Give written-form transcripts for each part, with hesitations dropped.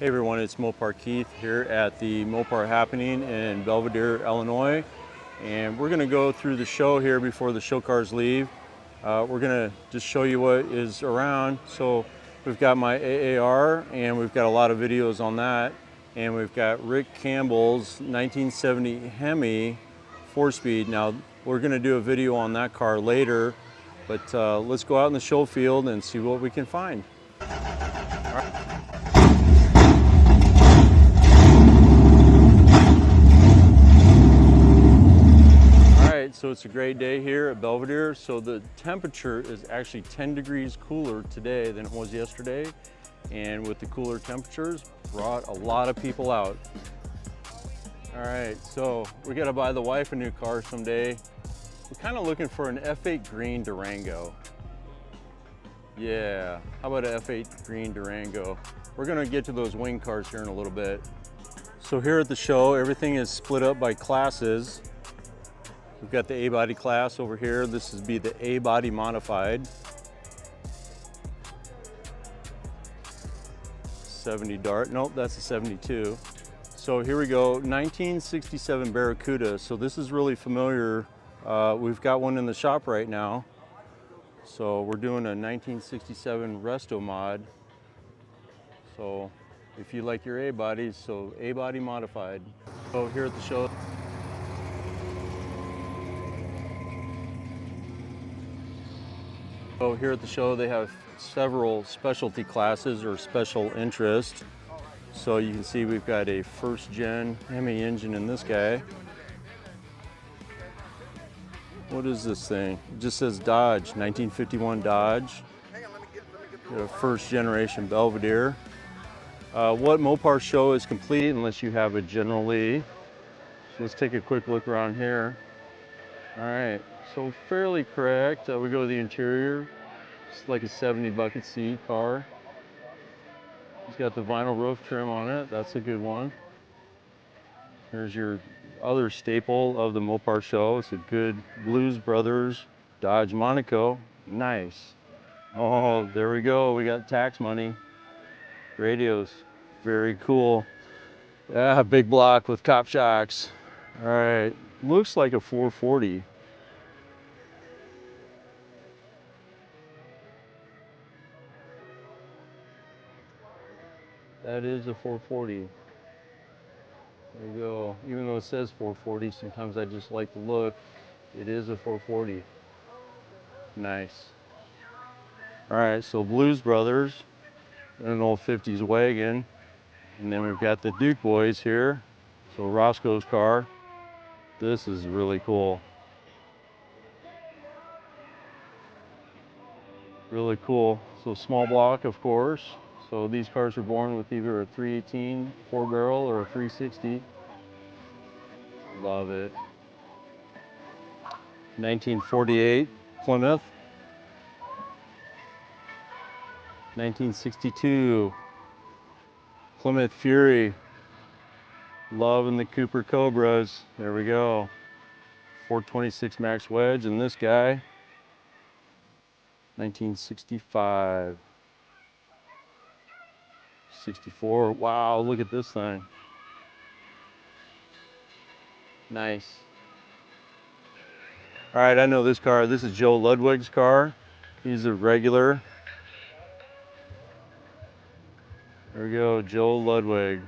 Hey everyone, it's Mopar Keith here at the Mopar Happening in Belvidere, Illinois. And we're gonna go through the show here before the show cars leave. We're gonna just show you what is around. So we've got my AAR and we've got a lot of videos on that. And we've got Rick Campbell's 1970 Hemi 4-speed. Now we're gonna do a video on that car later, but let's go out in the show field and see what we can find. So it's a great day here at Belvidere. So the temperature is actually 10 degrees cooler today than it was yesterday. And with the cooler temperatures, brought a lot of people out. All right, so we gotta buy the wife a new car someday. We're kind of looking for an F8 green Durango. Yeah, how about an F8 green Durango? We're gonna get to those wing cars here in a little bit. So here at the show, everything is split up by classes. We've got the A-body class over here. This would be the A-body modified. 70 Dart, nope, that's a 72. So here we go, 1967 Barracuda. So this is really familiar. We've got one in the shop right now. So we're doing a 1967 resto mod. So if you like your A-bodies, so A-body modified. So here at the show, they have several specialty classes or special interest. So you can see we've got a first gen Hemi engine in this guy. What is this thing? It just says Dodge, 1951 Dodge. Got a first generation Belvedere. What Mopar show is complete unless you have a General Lee. So let's take a quick look around here. All right, so fairly correct. We go to the interior. It's like a 70 bucket seat car. It's got the vinyl roof trim on it. That's a good one. Here's your other staple of the Mopar show. It's a good Blues Brothers Dodge Monaco. Nice. Oh, there we go. We got tax money. Radios. Very cool. Yeah, big block with cop shocks. All right. Looks like a 440. That is a 440. There you go. Even though it says 440, sometimes I just like to look. It is a 440. Nice. All right, so Blues Brothers, an old 50s wagon. And then we've got the Duke Boys here. So Roscoe's car. This is really cool. Really cool. So small block, of course. So these cars were born with either a 318 4 barrel or a 360. Love it. 1948 Plymouth. 1962 Plymouth Fury. Loving the Cooper Cobras. There we go. 426 Max Wedge and this guy. 1965. 64. Wow, look at this thing. Nice. All right, I know this car. This is Joe Ludwig's car. He's a regular. There we go, Joe Ludwig.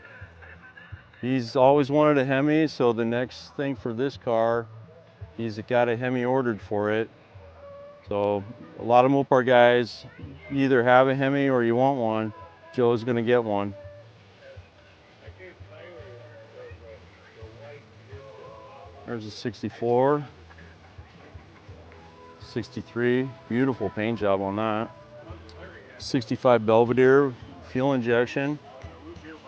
He's always wanted a Hemi, so the next thing for this car, he's got a Hemi ordered for it. So a lot of Mopar guys either have a Hemi or you want one. Joe's gonna get one. There's a 64. 63, beautiful paint job on that. 65 Belvedere, fuel injection.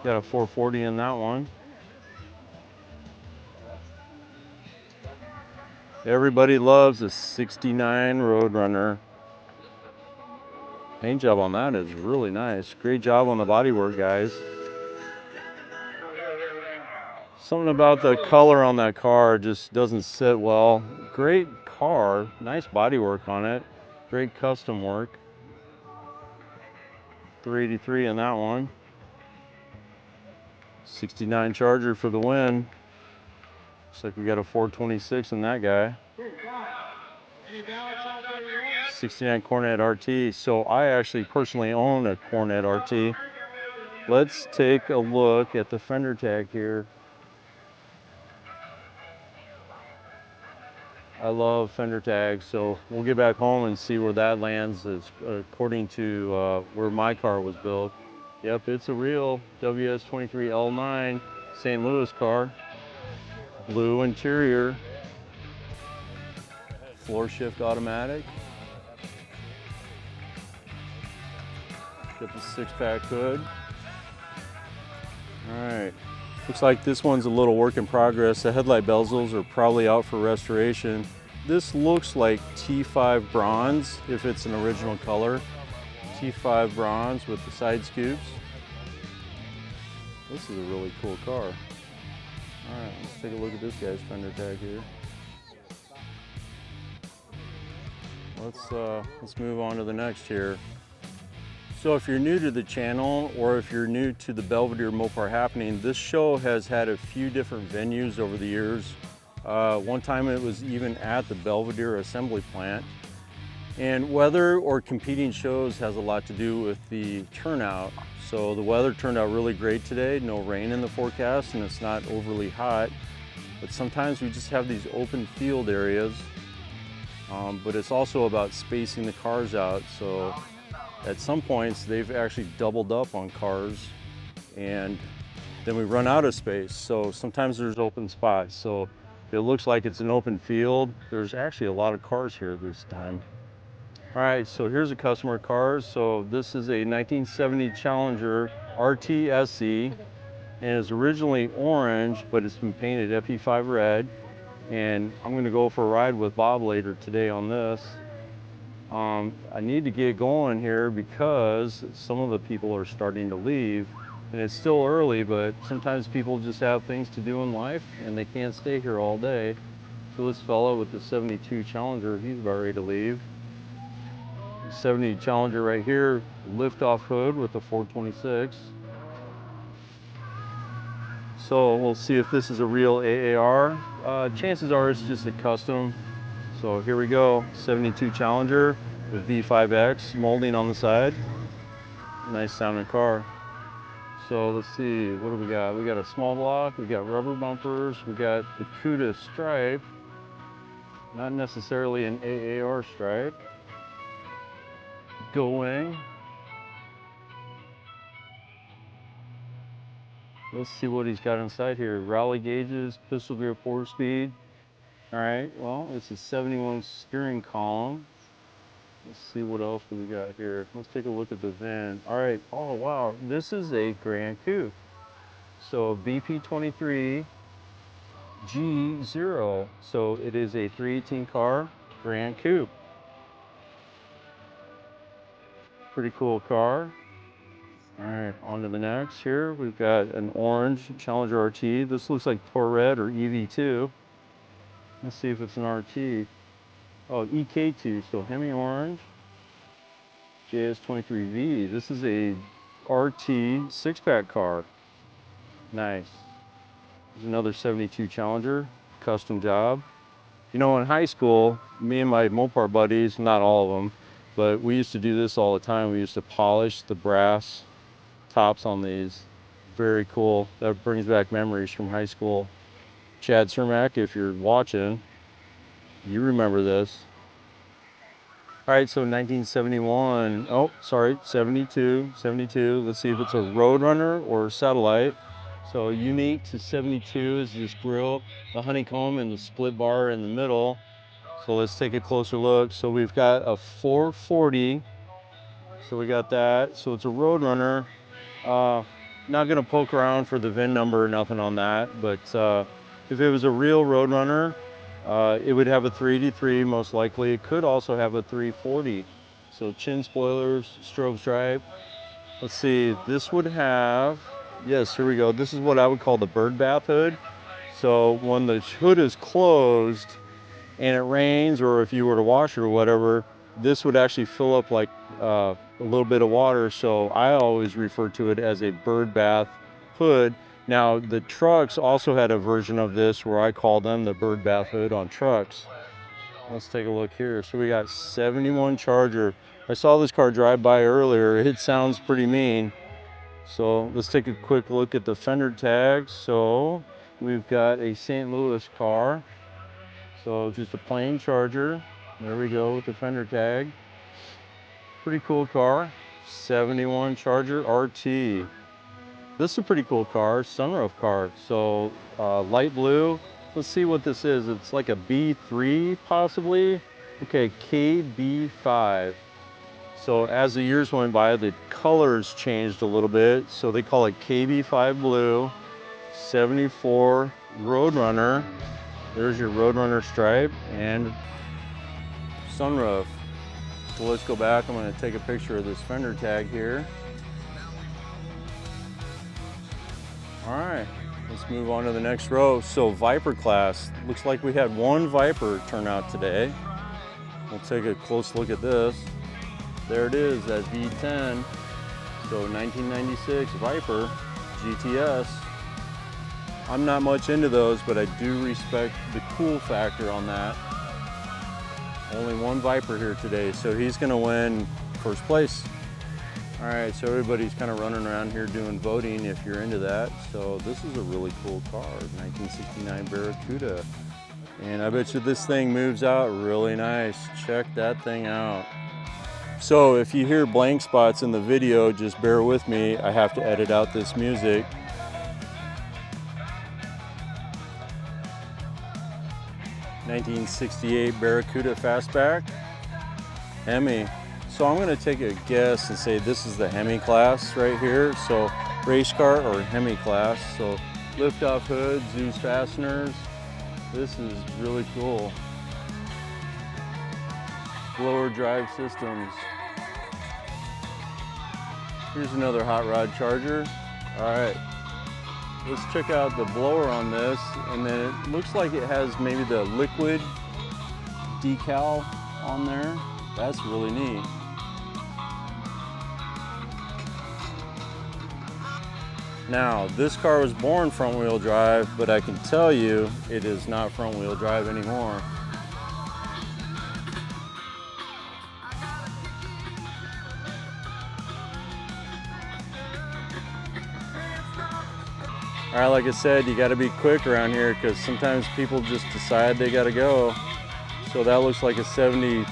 Got a 440 in that one. Everybody loves a 69 Roadrunner. Paint job on that is really nice. Great job on the bodywork, guys. Something about the color on that car just doesn't sit well. Great car, nice bodywork on it. Great custom work. 383 in that one. 69 Charger for the win. Looks like we got a 426 in that guy. 69 Cornet RT. So I actually personally own a Cornet RT. Let's take a look at the fender tag here. I love fender tags, so we'll get back home and see where that lands according to where my car was built. Yep, it's a real WS23L9 St. Louis car. Blue interior, floor shift automatic. Got the 6-pack hood. All right, looks like this one's a little work in progress. The headlight bezels are probably out for restoration. This looks like T5 bronze if it's an original color. T5 bronze with the side scoops. This is a really cool car. All right, let's take a look at this guy's fender tag here. Let's move on to the next here. So if you're new to the channel or if you're new to the Belvidere Mopar Happening, this show has had a few different venues over the years. One time it was even at the Belvidere assembly plant. And weather or competing shows has a lot to do with the turnout. So the weather turned out really great today. No rain in the forecast and it's not overly hot. But sometimes we just have these open field areas. But it's also about spacing the cars out. So at some points they've actually doubled up on cars and then we run out of space. So sometimes there's open spots. So if it looks like it's an open field, there's actually a lot of cars here this time. All right, so here's a customer car. So this is a 1970 Challenger RT SE and it's originally orange, but it's been painted FE5 red. And I'm gonna go for a ride with Bob later today on this. I need to get going here because some of the people are starting to leave and it's still early, but sometimes people just have things to do in life and they can't stay here all day. So this fellow with the 72 Challenger, he's about ready to leave. 70 Challenger right here, lift off hood with the 426. So we'll see if this is a real AAR. Chances are it's just a custom. So here we go, 72 Challenger with V5X molding on the side. Nice sounding car. So let's see, what do we got? We got a small block, we got rubber bumpers, we got the Cudas stripe. Not necessarily an AAR stripe. Go wing. Let's see what he's got inside here. Rally gauges, pistol grip 4-speed. All right, well, it's a 71 steering column. Let's see what else do we got here. Let's take a look at the VIN. All right, oh wow, this is a Grand Coupe. So BP23 G0. So it is a 318 car Grand Coupe. Pretty cool car. All right, on to the next here. We've got an orange Challenger RT. This looks like Tourette or EV2. Let's see if it's an RT. Oh, EK2, so Hemi orange. JS23V. This is a RT 6-pack car. Nice. There's another 72 Challenger, custom job. You know, in high school, me and my Mopar buddies, not all of them, but we used to do this all the time. We used to polish the brass tops on these. Very cool. That brings back memories from high school. Chad Cermak, if you're watching, you remember this. All right, so 1971, oh, sorry, 72. Let's see if it's a Roadrunner or Satellite. So unique to 72 is this grille, the honeycomb and the split bar in the middle. So let's take a closer look. So we've got a 440. So we got that. So it's a Roadrunner. Not gonna poke around for the VIN number or nothing on that, but if it was a real Roadrunner, it would have a 383 most likely. It could also have a 340. So chin spoilers, strobe stripe. Let's see, this would have, yes, here we go. This is what I would call the bird bath hood. So when the hood is closed and it rains, or if you were to wash it or whatever, this would actually fill up like a little bit of water. So I always refer to it as a bird bath hood. Now the trucks also had a version of this where I call them the bird bath hood on trucks. Let's take a look here. So we got 71 Charger. I saw this car drive by earlier. It sounds pretty mean. So let's take a quick look at the fender tags. So we've got a St. Louis car. So just a plain Charger. There we go with the fender tag. Pretty cool car. 71 Charger RT. This is a pretty cool car, sunroof car. So light blue. Let's see what this is. It's like a B3 possibly. Okay, KB5. So as the years went by, the colors changed a little bit. So they call it KB5 blue, 74 Roadrunner. There's your Roadrunner stripe and sunroof. So let's go back. I'm going to take a picture of this fender tag here. All right, let's move on to the next row. So Viper class. Looks like we had one Viper turn out today. We'll take a close look at this. There it is, that V10. So 1996 Viper GTS. I'm not much into those, but I do respect the cool factor on that. Only one Viper here today, so he's gonna win first place. All right, so everybody's kind of running around here doing voting if you're into that. So this is a really cool car, 1969 Barracuda. And I bet you this thing moves out really nice. Check that thing out. So if you hear blank spots in the video, just bear with me. I have to edit out this music. '68 Barracuda Fastback, HEMI. So I'm going to take a guess and say this is the HEMI class right here. So race car or HEMI class. So lift off hood, Zeus fasteners. This is really cool. Blower drive systems. Here's another hot rod Charger. All right, let's check out the blower on this. And then it looks like it has maybe the liquid decal on there. That's really neat. Now, this car was born front wheel drive, but I can tell you it is not front wheel drive anymore. All right, like I said, you gotta be quick around here because sometimes people just decide they gotta go. So that looks like a 73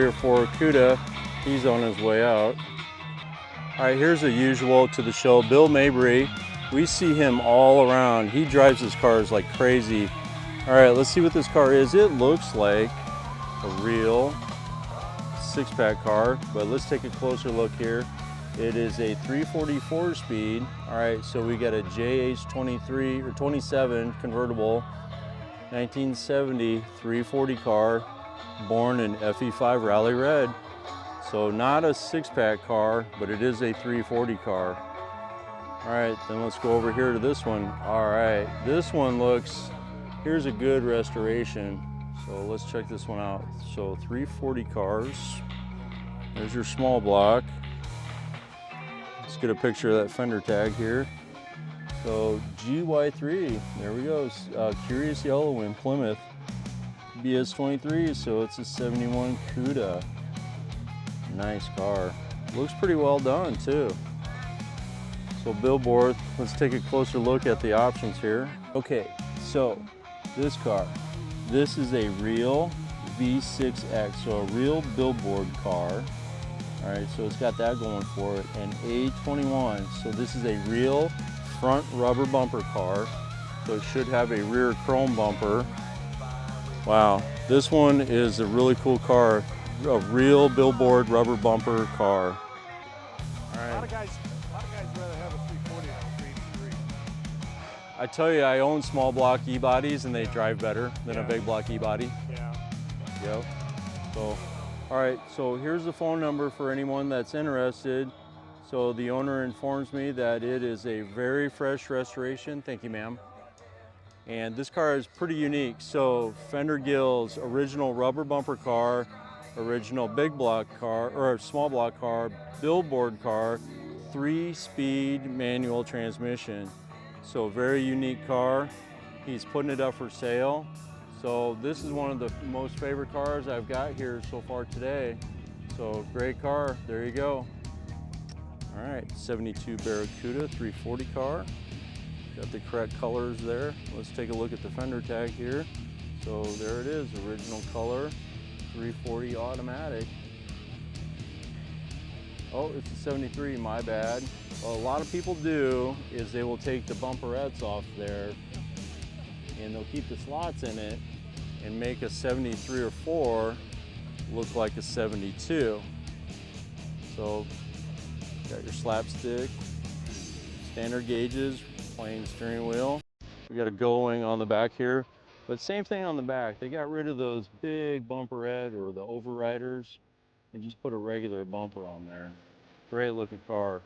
or 4 Cuda. He's on his way out. All right, here's a usual to the show, Bill Mabry. We see him all around. He drives his cars like crazy. All right, let's see what this car is. It looks like a real 6-pack car, but let's take a closer look here. It is a 344 speed. All right, so we got a JH23 or 27 convertible, 1970 340 car, born in FE5 Rally Red. So not a 6-pack car, but it is a 340 car. All right, then let's go over here to this one. All right, this one looks, here's a good restoration. So let's check this one out. So 340 cars. There's your small block. Let's get a picture of that fender tag here. So GY3, there we go. Curious Yellow in Plymouth. BS23, so it's a 71 Cuda. Nice car. Looks pretty well done too. So Billboard, let's take a closer look at the options here. Okay, so this car, this is a real V6X, so a real Billboard car. All right, so it's got that going for it, and A21. So this is a real front rubber bumper car. So it should have a rear chrome bumper. Wow, this one is a really cool car. A real Billboard rubber bumper car. All right. A lot of guys rather have a 340 than a 383. I tell you, I own small block e-bodies and they drive better than a big block e-body. Yeah. Yep. So, all right, so here's the phone number for anyone that's interested. So the owner informs me that it is a very fresh restoration. Thank you, ma'am. And this car is pretty unique. So fender gills, original rubber bumper car, original big block car, or small block car, Billboard car, 3-speed manual transmission. So very unique car. He's putting it up for sale. So this is one of the most favorite cars I've got here so far today. So great car, there you go. All right, 72 Barracuda 340 car. Got the correct colors there. Let's take a look at the fender tag here. So there it is, original color, 340 automatic. Oh, it's a 73, my bad. What a lot of people do is they will take the bumperettes off there and they'll keep the slots in it and make a 73 or 4 look like a 72. So, got your slapstick, standard gauges, plain steering wheel. We got a gull-wing on the back here, but same thing on the back. They got rid of those big bumperette or the overriders and just put a regular bumper on there. Great looking car.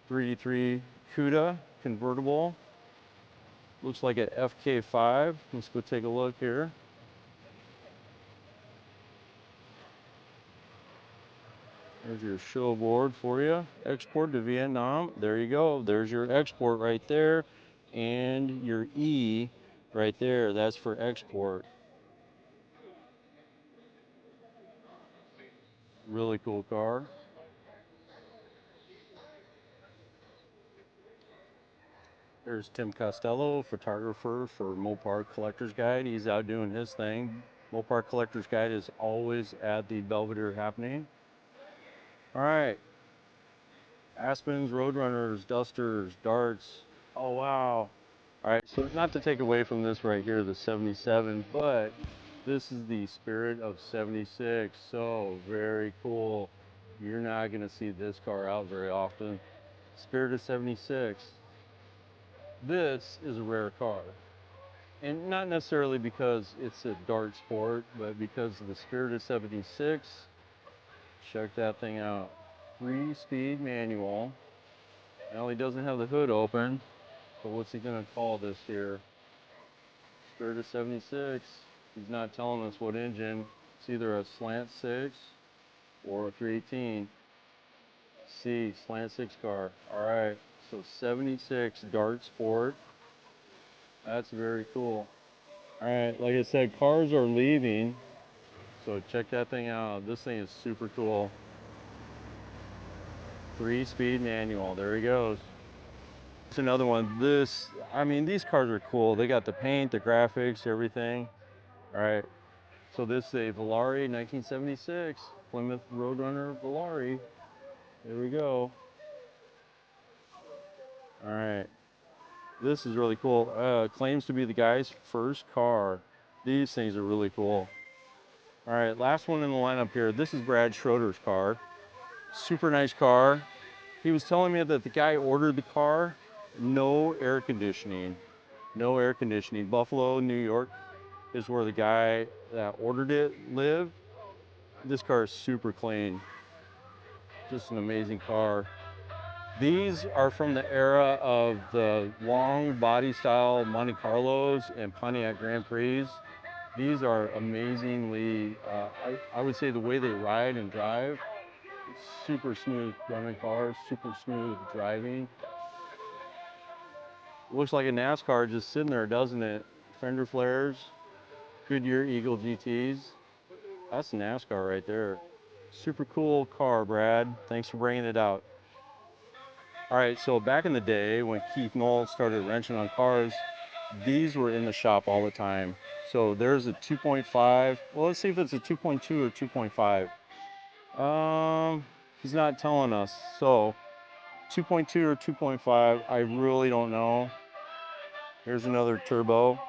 383 Cuda convertible. Looks like an FK5. Let's go take a look here. There's your show board for you. Export to Vietnam. There you go. There's your export right there. And your E right there. That's for export. Really cool car. There's Tim Costello, photographer for Mopar Collector's Guide. He's out doing his thing. Mopar Collector's Guide is always at the Belvidere Happening. All right. Aspens, Roadrunners, Dusters, Darts. Oh, wow. All right, so not to take away from this right here, the 77, but this is the Spirit of 76. So very cool. You're not going to see this car out very often. Spirit of 76. This is a rare car. And not necessarily because it's a dart sport, but because of the Spirit of 76. Check that thing out. 3-speed manual. Now he doesn't have the hood open, but what's he gonna call this here? Spirit of 76. He's not telling us what engine. It's either a slant 6 or a 318. C, slant 6 car. All right, so 76 Dart Sport. That's very cool. All right, like I said, cars are leaving, so check that thing out. This thing is super cool. 3-speed manual. There he goes. It's another one. I mean, these cars are cool. They got the paint, the graphics, everything. All right. So this is a Volare 1976 Plymouth Roadrunner Volare. There we go. All right. This is really cool. Claims to be the guy's first car. These things are really cool. All right, last one in the lineup here. This is Brad Schroeder's car. Super nice car. He was telling me that the guy ordered the car, no air conditioning. No air conditioning. Buffalo, New York is where the guy that ordered it lived. This car is super clean. Just an amazing car. These are from the era of the long body style Monte Carlos and Pontiac Grand Prix. These are amazingly, I would say the way they ride and drive, super smooth running cars, super smooth driving. Looks like a NASCAR just sitting there, doesn't it? Fender flares, Goodyear Eagle GTs. That's NASCAR right there. Super cool car, Brad. Thanks for bringing it out. All right, so back in the day when Keith Noel started wrenching on cars, these were in the shop all the time. So there's a 2.5. Well, let's see if it's a 2.2 or 2.5. He's not telling us. So 2.2 or 2.5, I really don't know. Here's another turbo.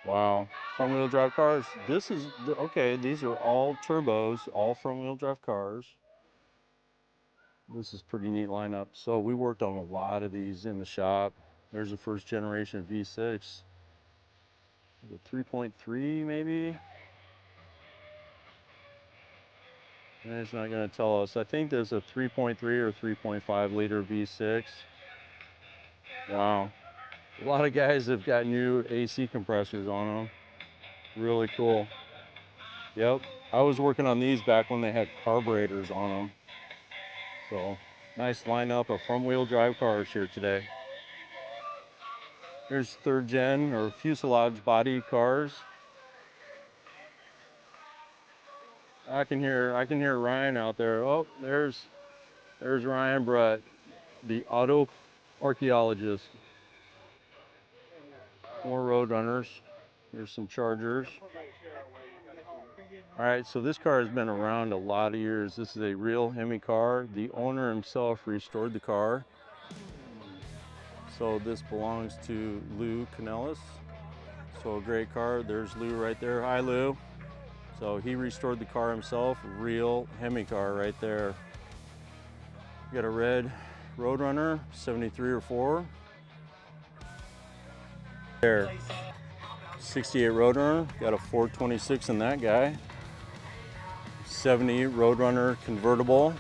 Wow, front wheel drive cars. Okay, these are all turbos, all front wheel drive cars. This is pretty neat lineup. So we worked on a lot of these in the shop. There's the first generation V6. The 3.3 maybe? And it's not gonna tell us. I think there's a 3.3 or 3.5 liter V6. Wow. A lot of guys have got new AC compressors on them. Really cool. Yep. I was working on these back when they had carburetors on them. So Nice lineup of front-wheel drive cars here today. Here's third gen or fuselage body cars. I can hear Ryan out there. Oh, there's Ryan Brett, the auto archaeologist. More Roadrunners. Here's some Chargers. All right, so this car has been around a lot of years. This is a real Hemi car. The owner himself restored the car. So this belongs to Lou Canellis. So a great car. There's Lou right there. Hi, Lou. So he restored the car himself. Real Hemi car right there. We got a red Roadrunner, 73 or 4. There. 68 Roadrunner. Got a 426 in that guy. 70 Roadrunner convertible.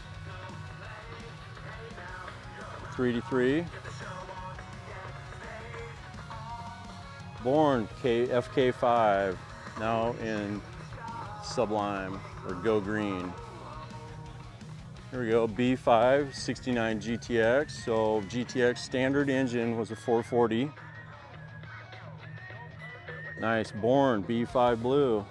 3D3. Born FK5, now in Sublime or Go Green. Here we go, B5 69 GTX. So GTX standard engine was a 440. Nice, Born B5 blue.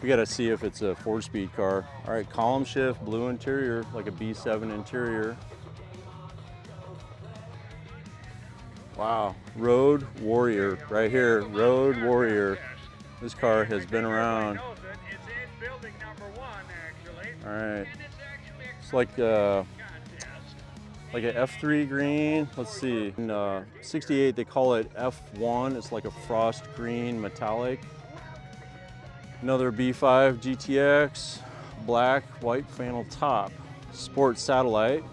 We gotta see if it's a 4-speed car. All right, column shift, blue interior, like a B7 interior. Wow, Road Warrior right here, Road Warrior. This car has been around. All right, it's like an F3 green. Let's see, in 68 they call it F1. It's like a frost green metallic. Another B5 GTX, black, white flannel top. Sport Satellite.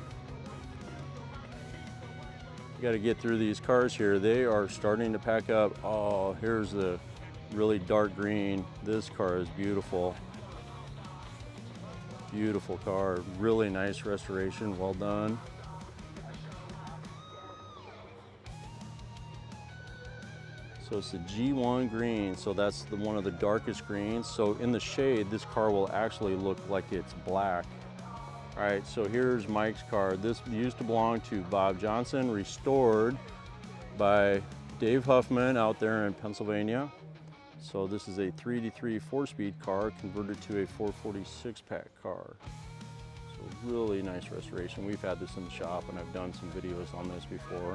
Got to get through these cars here. They are starting to pack up. Oh, here's the really dark green. This car is beautiful. Beautiful car. Really nice restoration. Well done. So it's the G1 green. So that's one of the darkest greens. So in the shade, this car will actually look like it's black. All right, so here's Mike's car. This used to belong to Bob Johnson, restored by Dave Huffman out there in Pennsylvania. So this is a 3D3 4-speed car converted to a 446 pack car. So really nice restoration. We've had this in the shop and I've done some videos on this before.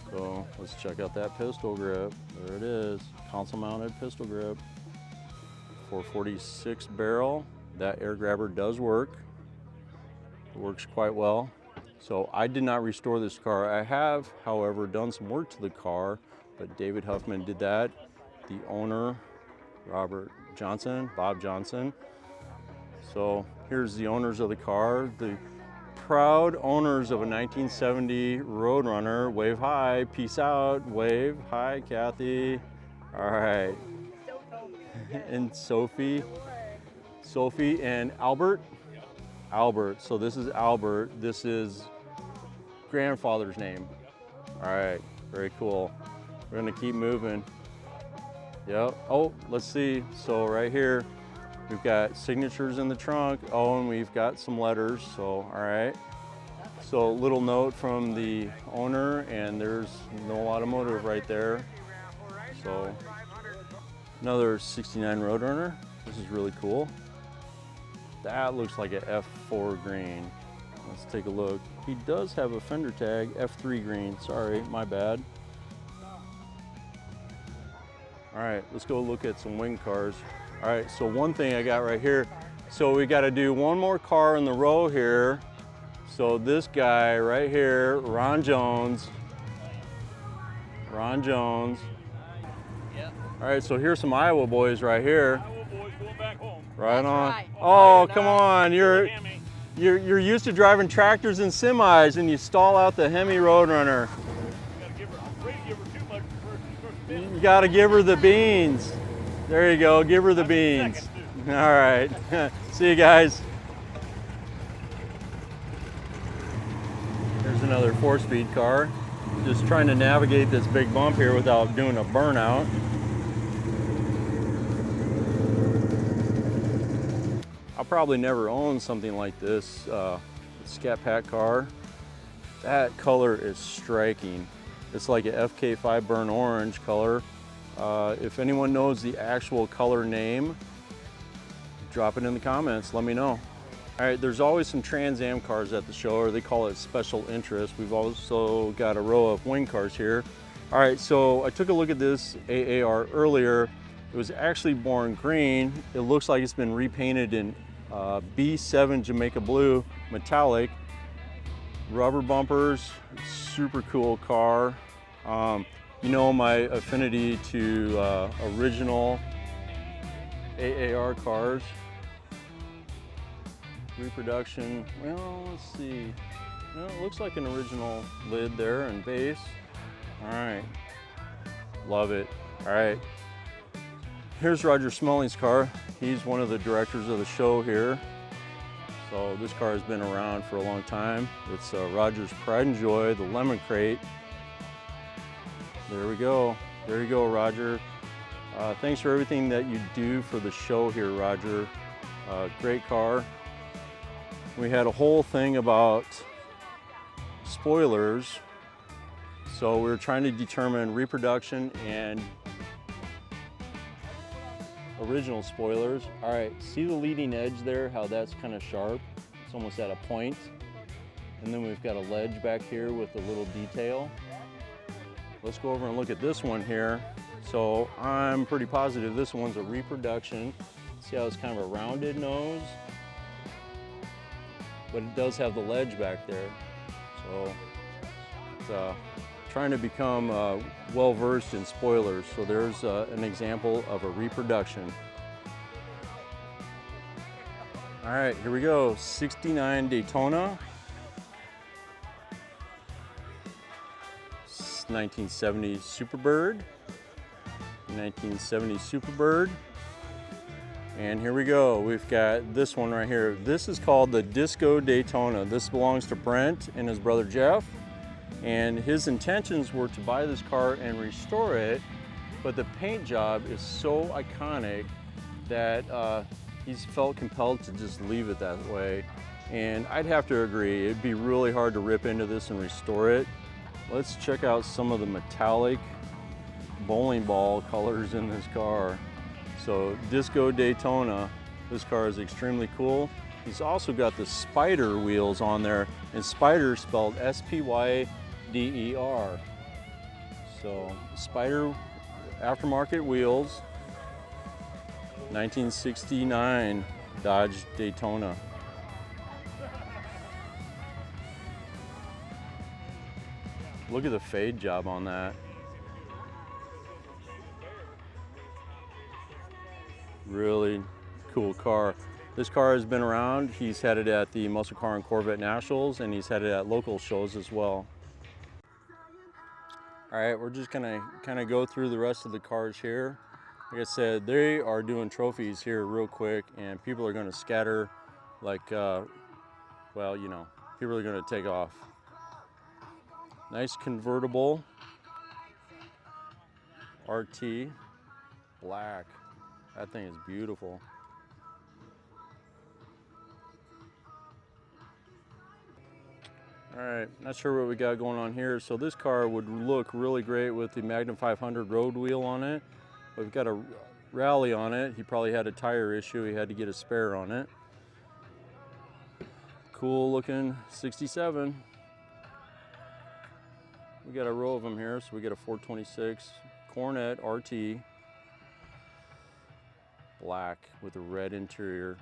So let's check out that pistol grip. There it is, console mounted pistol grip. 446 barrel. That air grabber does work. It works quite well. So I did not restore this car. I have, however, done some work to the car, but David Huffman did that. The owner, Robert Johnson, Bob Johnson. So here's the owners of the car, the proud owners of a 1970 Roadrunner. Wave hi, peace out, wave. Hi, Kathy. All right. And Sophie and Albert. Albert, so this is Albert. This is grandfather's name. All right, very cool. We're gonna keep moving. Yep, oh, let's see. So right here, we've got signatures in the trunk. Oh, and we've got some letters, so all right. So a little note from the owner, and there's Noel Automotive right there. So another 69 Roadrunner. This is really cool. That looks like an F4 green. Let's take a look. He does have a fender tag, F3 green. Sorry, my bad. All right, let's go look at some wing cars. All right, so one thing I got right here. So we got to do one more car in the row here. So this guy right here, Ron Jones. Ron Jones. Yep. All right, so here's some Iowa boys right here. Right on. Right. Oh, come on. You're used to driving tractors and semis and you stall out the Hemi Roadrunner. You got to give her the beans. There you go. Give her the beans. All right. See you guys. There's another 4-speed car. Just trying to navigate this big bump here without doing a burnout. I'll probably never own something like this Scat Pack car. That color is striking. It's like a FK5 burnt orange color. If anyone knows the actual color name, drop it in the comments, let me know. All right, there's always some Trans Am cars at the show, or they call it special interest. We've also got a row of wing cars here. All right, so I took a look at this AAR earlier. It was actually born green. It looks like it's been repainted in B7 Jamaica blue metallic. Rubber bumpers, super cool car. You know my affinity to original AAR cars. Reproduction, well, let's see. Well, it looks like an original lid there and base. All right, love it. All right, here's Roger Smalling's car. He's one of the directors of the show here. So this car has been around for a long time. It's Roger's pride and joy, the lemon crate. There we go. There you go, Roger. Thanks for everything that you do for the show here, Roger. Great car. We had a whole thing about spoilers. So we were trying to determine reproduction and original spoilers. All right, see the leading edge there, how that's kind of sharp? It's almost at a point. And then we've got a ledge back here with a little detail. Let's go over and look at this one here. So I'm pretty positive this one's a reproduction. See how it's kind of a rounded nose? But it does have the ledge back there. So it's trying to become well-versed in spoilers. So there's an example of a reproduction. All right, here we go. 69 Daytona. 1970 Superbird. 1970 Superbird. And here we go. We've got this one right here. This is called the Disco Daytona. This belongs to Brent and his brother Jeff. And his intentions were to buy this car and restore it, but the paint job is so iconic that he's felt compelled to just leave it that way. And I'd have to agree, it'd be really hard to rip into this and restore it. Let's check out some of the metallic bowling ball colors in this car. So Disco Daytona, this car is extremely cool. He's also got the Spider wheels on there, and Spider spelled S-P-Y-D-E-R. So Spider aftermarket wheels, 1969 Dodge Daytona. Look at the fade job on that. Really cool car. This car has been around. He's had it at the Muscle Car and Corvette Nationals, and he's had it at local shows as well. All right, we're just gonna kind of go through the rest of the cars here. Like I said, they are doing trophies here real quick, and people are gonna scatter like, well, you know, people are gonna take off. Nice convertible, RT, black. That thing is beautiful. All right, not sure what we got going on here. So this car would look really great with the Magnum 500 road wheel on it. We've got a rally on it. He probably had a tire issue. He had to get a spare on it. Cool looking 67. We got a row of them here. So we got a 426 Cornet RT, black with a red interior.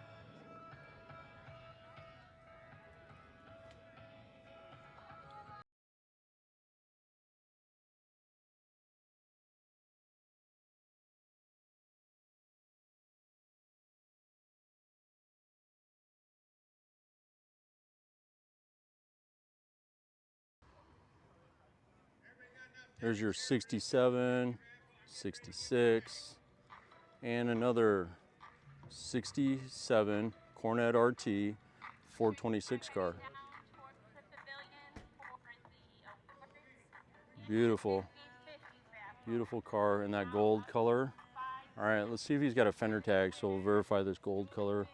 There's your 67, 66, and another 67 Cornet RT 426 car. Beautiful, beautiful car in that gold color. All right, let's see if he's got a fender tag, so we'll verify this gold color.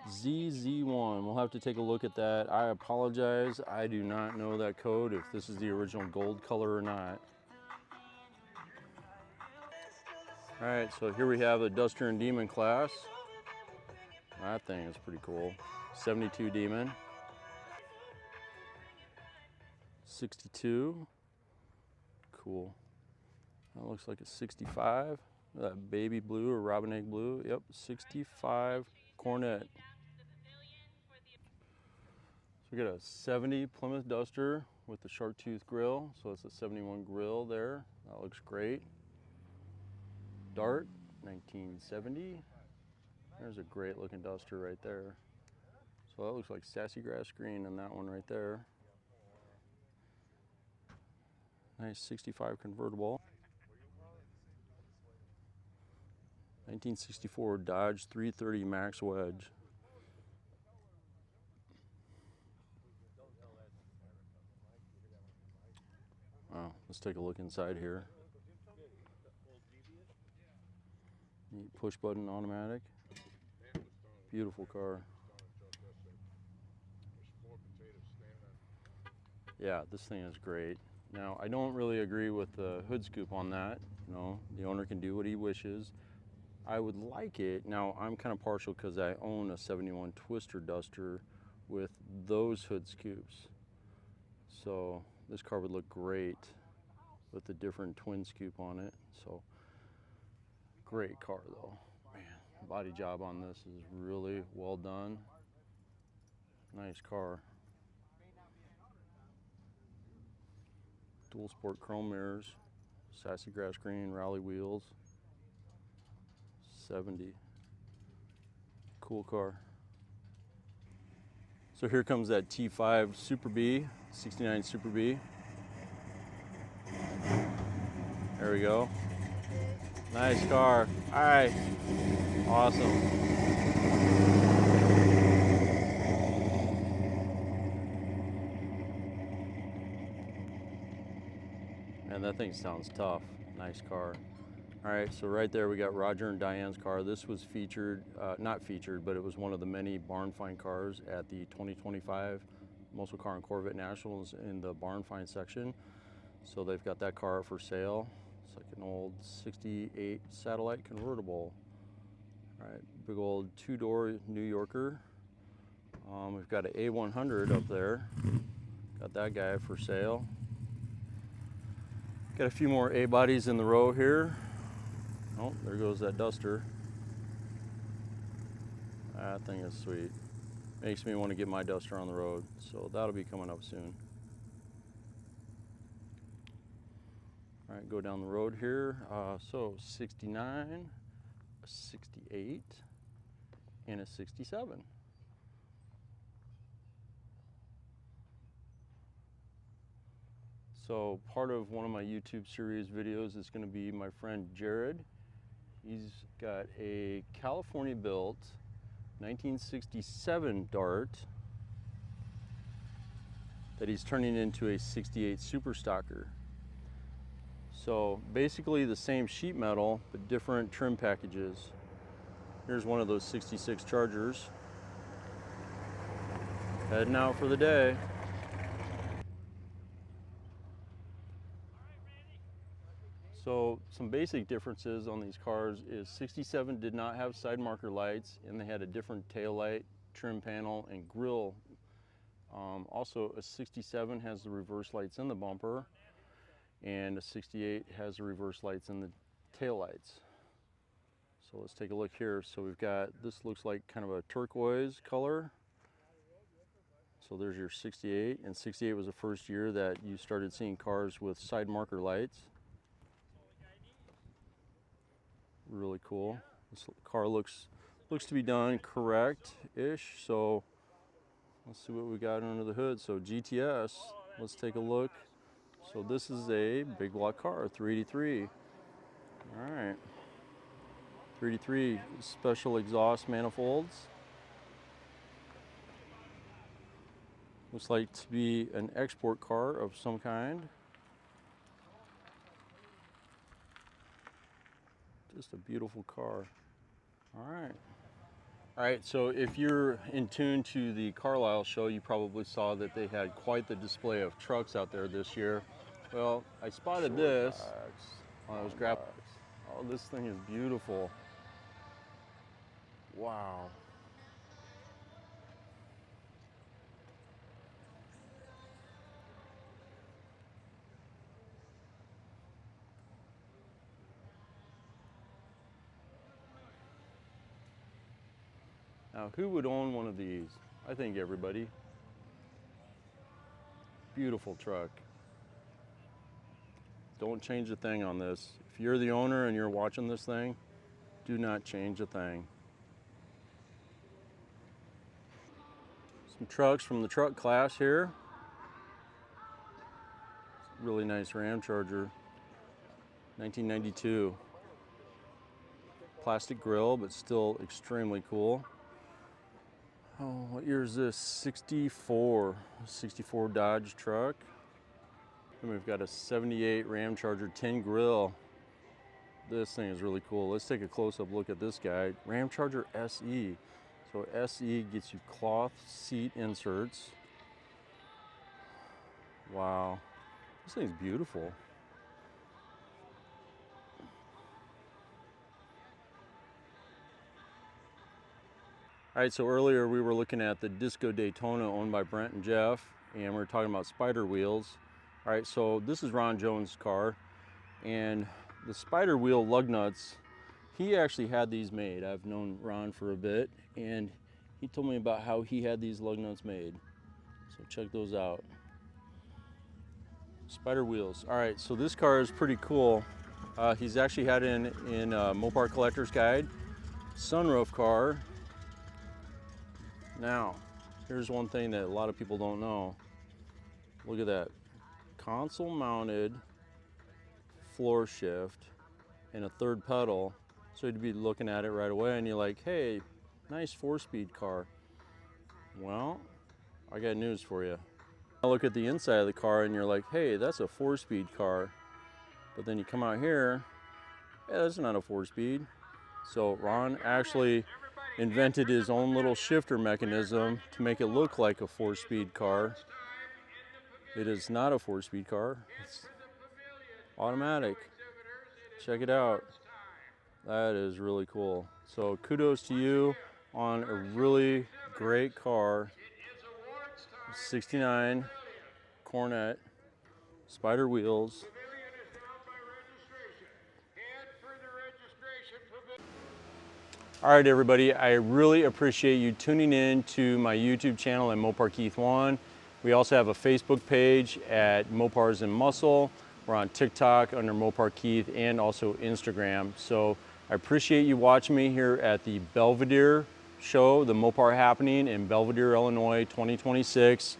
ZZ1. We'll have to take a look at that. I apologize. I do not know that code, if this is the original gold color or not. All right, so here we have the Duster and Demon class. That thing is pretty cool. 72 Demon. 62. Cool. That looks like a 65. That baby blue or robin egg blue. Yep, 65 Cornet. So we got a 70 Plymouth Duster with the shark tooth grill. So it's a 71 grill there. That looks great. Dart, 1970. There's a great looking Duster right there. So that looks like sassy grass green in that one right there. Nice 65 convertible. 1964 Dodge 330 Max Wedge. Wow, let's take a look inside here. Neat push button automatic. Beautiful car. Yeah, this thing is great. Now, I don't really agree with the hood scoop on that. You know, the owner can do what he wishes. I would like it. Now, I'm kind of partial because I own a 71 Twister Duster with those hood scoops. So this car would look great with the different twin scoop on it. So great car though. Man, body job on this is really well done. Nice car. Dual sport chrome mirrors, sassy grass green rally wheels. 70. Cool car. So here comes that T5 Super B, 69 Super B. There we go. Nice car. All right. Awesome. And that thing sounds tough. Nice car. All right, so right there we got Roger and Diane's car. This was featured, not featured, but it was one of the many barn find cars at the 2025 Muscle Car and Corvette Nationals in the barn find section. So they've got that car for sale. It's like an old 68 Satellite convertible. All right, big old two-door New Yorker. We've got an A100 up there. Got that guy for sale. Got a few more A bodies in the row here. Oh, there goes that Duster. That thing is sweet. Makes me want to get my Duster on the road. So that'll be coming up soon. All right, go down the road here. So 69, a 68, and a 67. So part of one of my YouTube series videos is going to be my friend Jared. He's got a California built 1967 Dart that he's turning into a 68 Super Stocker. So basically the same sheet metal, but different trim packages. Here's one of those 66 Chargers. Heading out for the day. So some basic differences on these cars is 67 did not have side marker lights, and they had a different tail light, trim panel, and grille. Also a 67 has the reverse lights in the bumper, and a 68 has the reverse lights in the tail lights. So let's take a look here. So we've got, this looks like kind of a turquoise color. So there's your 68, and 68 was the first year that you started seeing cars with side marker lights. Really cool. This car looks to be done correct-ish. So let's see what we got under the hood. So GTS, let's take a look. So this is a big block car, 383. All right. 383 special exhaust manifolds. Looks like to be an export car of some kind. Just a beautiful car. All right. All right, so if you're in tune to the Carlisle show, you probably saw that they had quite the display of trucks out there this year. Well, I spotted this while I was grabbing. Oh, this thing is beautiful. Wow. Now, who would own one of these? I think everybody. Beautiful truck. Don't change a thing on this. If you're the owner and you're watching this thing, do not change a thing. Some trucks from the truck class here. Really nice Ram Charger, 1992. Plastic grille, but still extremely cool. Oh, what year is this? 64 Dodge truck. And we've got a 78 Ram Charger tin grill. This thing is really cool. Let's take a close-up look at this guy. Ram Charger SE. So SE gets you cloth seat inserts. Wow, this thing's beautiful. All right, so earlier we were looking at the Disco Daytona owned by Brent and Jeff, and we were talking about spider wheels. All right, so this is Ron Jones' car, and the spider wheel lug nuts, he actually had these made. I've known Ron for a bit, and he told me about how he had these lug nuts made. So check those out. Spider wheels. All right, so this car is pretty cool. He's actually had it in Mopar Collector's Guide. Sunroof car. Now, here's one thing that a lot of people don't know. Look at that. Console mounted floor shift and a third pedal. So you'd be looking at it right away and you're like, hey, nice 4-speed car. Well, I got news for you. I look at the inside of the car and you're like, hey, that's a 4-speed car. But then you come out here, yeah, that's not a 4-speed. So Ron actually invented his own little shifter mechanism to make it look like a 4-speed car. It is not a 4-speed car. It's automatic. Check it out. That is really cool. So kudos to you on a really great car. 69 Cornet, spider wheels. All right, everybody, I really appreciate you tuning in to my YouTube channel at Mopar Keith 1. We also have a Facebook page at Mopars and Muscle. We're on TikTok under Mopar Keith and also Instagram. So I appreciate you watching me here at the Belvidere show, the Mopar Happening in Belvidere, Illinois, 2026.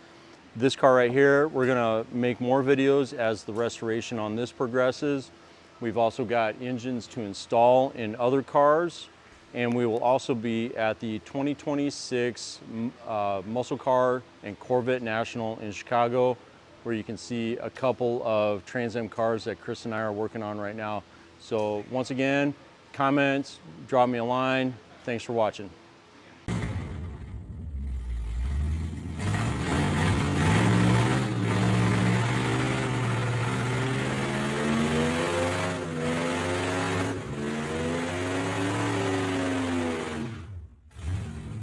This car right here, we're gonna make more videos as the restoration on this progresses. We've also got engines to install in other cars, and we will also be at the 2026 Muscle Car and Corvette National in Chicago, where you can see a couple of Trans Am cars that Chris and I are working on right now. So once again, comments, drop me a line. Thanks for watching.